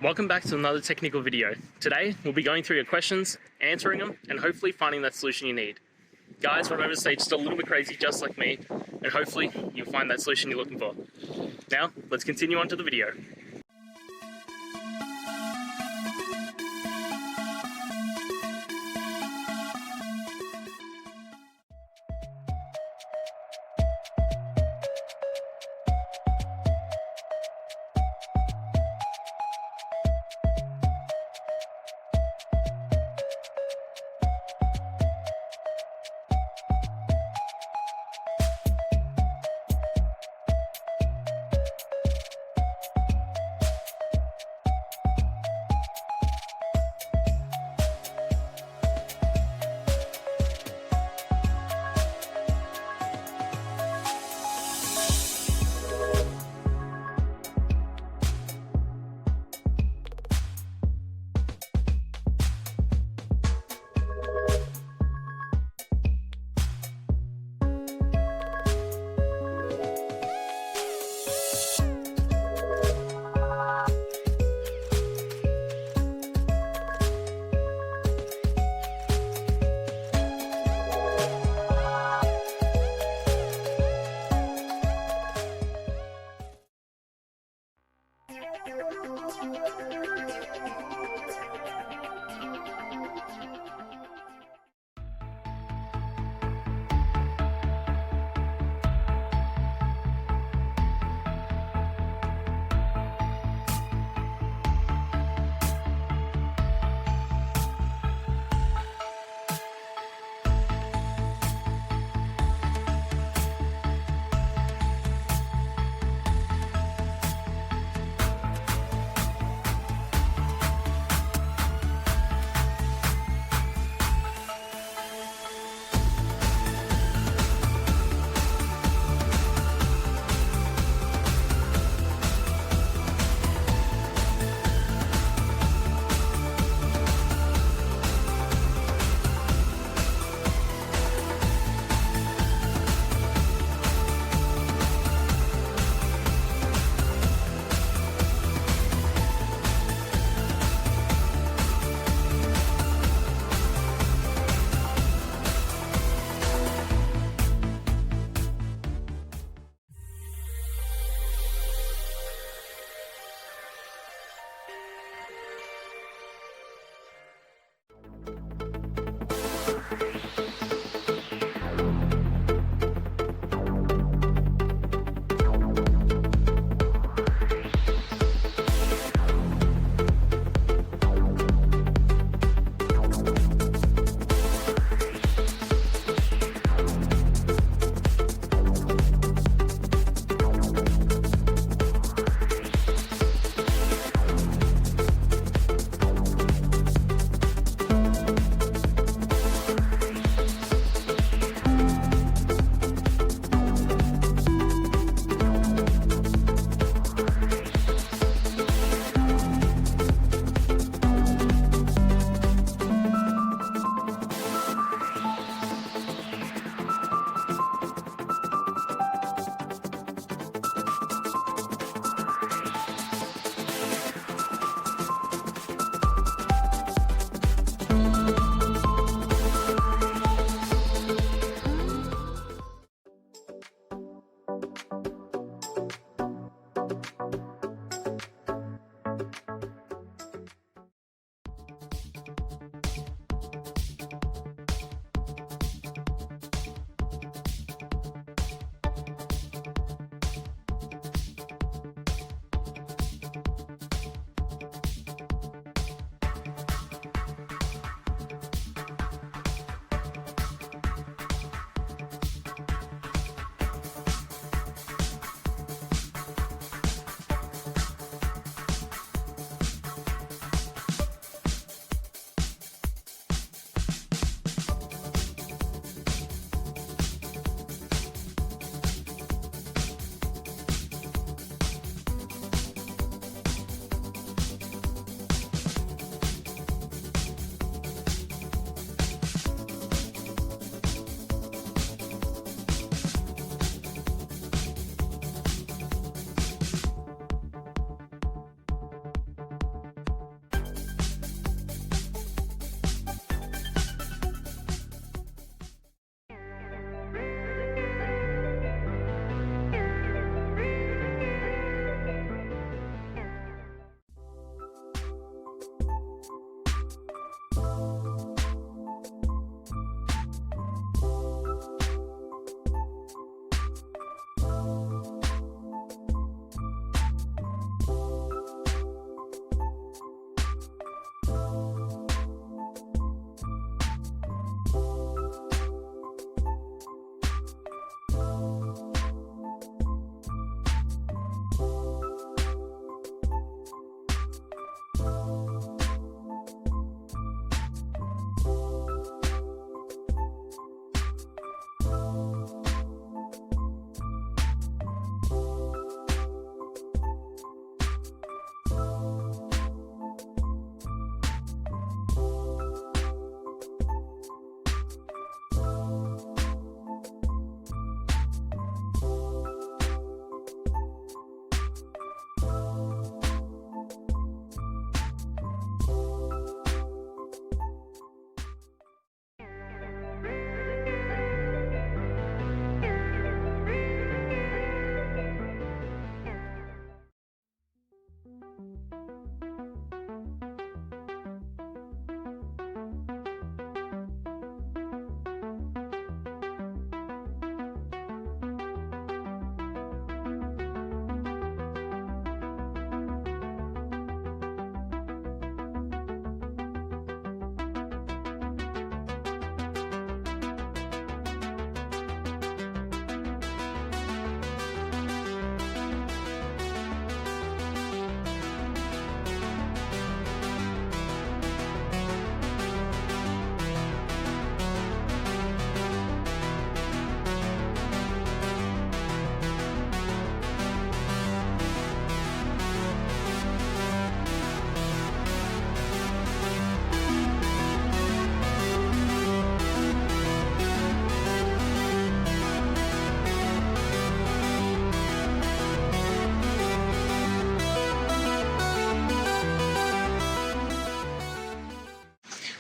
Welcome back to another technical video. Today, we'll be going through your questions, answering them, and hopefully finding that solution you need. Guys, remember to stay just a little bit crazy, just like me, and hopefully you'll find that solution you're looking for. Now, let's continue on to the video.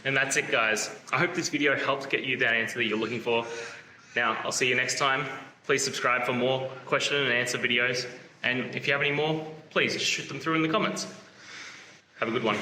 And that's it, guys. I hope this video helped get you that answer that you're looking for. Now, I'll see you next time. Please subscribe for more question and answer videos. And if you have any more, please shoot them through in the comments. Have a good one.